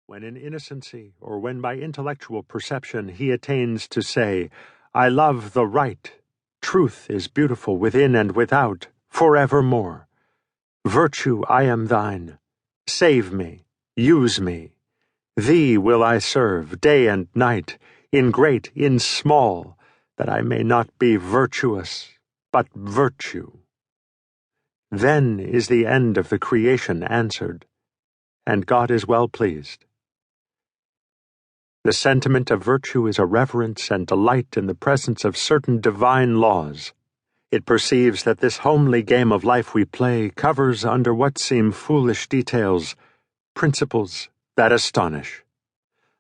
when in innocency or when by intellectual perception he attains to say, I love the right, truth is beautiful within and without, forevermore. Virtue, I am thine. Save me, use me. Thee will I serve day and night, in great, in small, that I may not be virtuous, but virtue. Then is the end of the creation answered, and God is well pleased. The sentiment of virtue is a reverence and delight in the presence of certain divine laws. It perceives that this homely game of life we play covers under what seem foolish details, principles that astonish.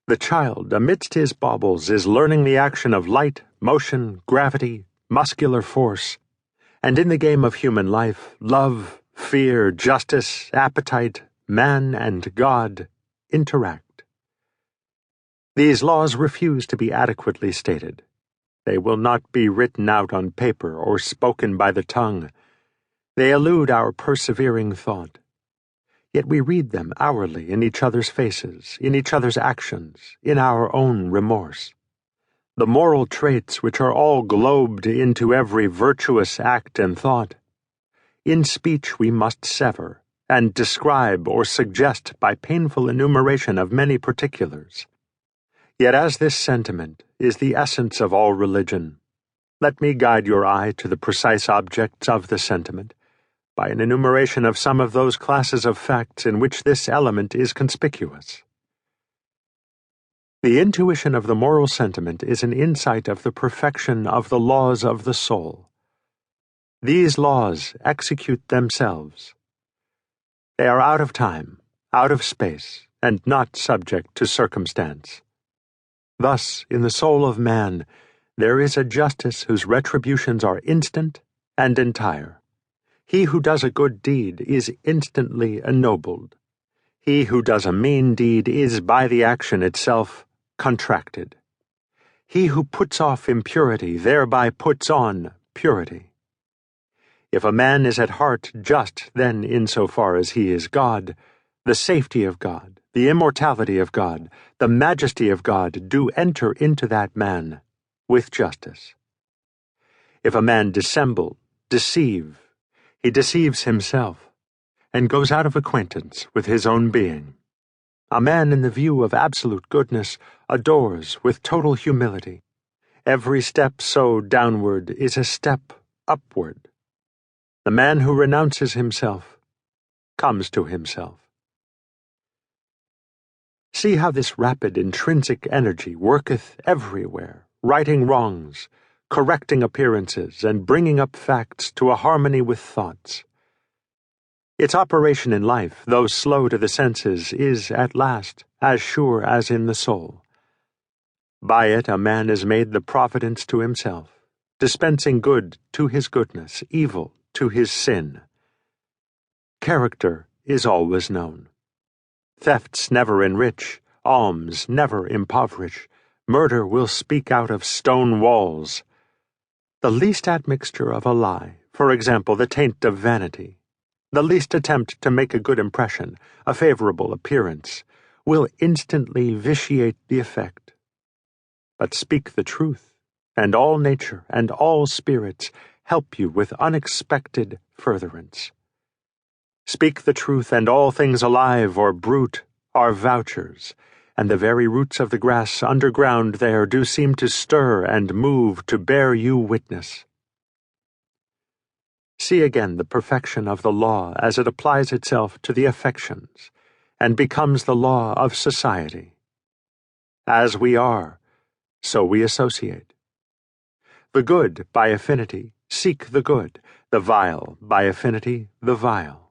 The child, amidst his baubles, is learning the action of light, motion, gravity, muscular force, and in the game of human life, love, fear, justice, appetite, man and God interact. These laws refuse to be adequately stated. They will not be written out on paper or spoken by the tongue. They elude our persevering thought. Yet we read them hourly in each other's faces, in each other's actions, in our own remorse. The moral traits which are all globed into every virtuous act and thought, in speech we must sever, and describe or suggest by painful enumeration of many particulars. Yet as this sentiment is the essence of all religion, let me guide your eye to the precise objects of the sentiment, by an enumeration of some of those classes of facts in which this element is conspicuous. The intuition of the moral sentiment is an insight of the perfection of the laws of the soul. These laws execute themselves. They are out of time, out of space, and not subject to circumstance. Thus, in the soul of man, there is a justice whose retributions are instant and entire. He who does a good deed is instantly ennobled. He who does a mean deed is by the action itself contracted. He who puts off impurity thereby puts on purity. If a man is at heart just, then insofar as he is God, the safety of God, the immortality of God, the majesty of God do enter into that man with justice. If a man dissemble, deceive, he deceives himself, and goes out of acquaintance with his own being. A man in the view of absolute goodness adores with total humility. Every step so downward is a step upward. The man who renounces himself comes to himself. See how this rapid intrinsic energy worketh everywhere, righting wrongs, correcting appearances, and bringing up facts to a harmony with thoughts. Its operation in life, though slow to the senses, is, at last, as sure as in the soul. By it a man is made the providence to himself, dispensing good to his goodness, evil to his sin. Character is always known. Thefts never enrich, alms never impoverish, murder will speak out of stone walls. The least admixture of a lie, for example, the taint of vanity, the least attempt to make a good impression, a favorable appearance, will instantly vitiate the effect. But speak the truth, and all nature and all spirits help you with unexpected furtherance. Speak the truth, and all things alive or brute are vouchers, and the very roots of the grass underground there do seem to stir and move to bear you witness. See again the perfection of the law as it applies itself to the affections, and becomes the law of society. As we are, so we associate. The good, by affinity, seek the good, the vile, by affinity, the vile.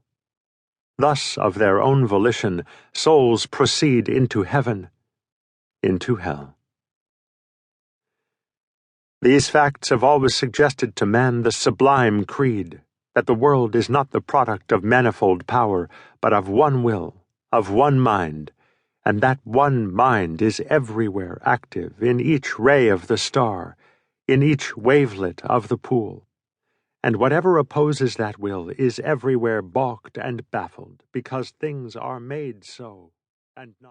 Thus, of their own volition, souls proceed into heaven, into hell. These facts have always suggested to man the sublime creed, that the world is not the product of manifold power, but of one will, of one mind, and that one mind is everywhere active, in each ray of the star, in each wavelet of the pool. And whatever opposes that will is everywhere balked and baffled, because things are made so, and not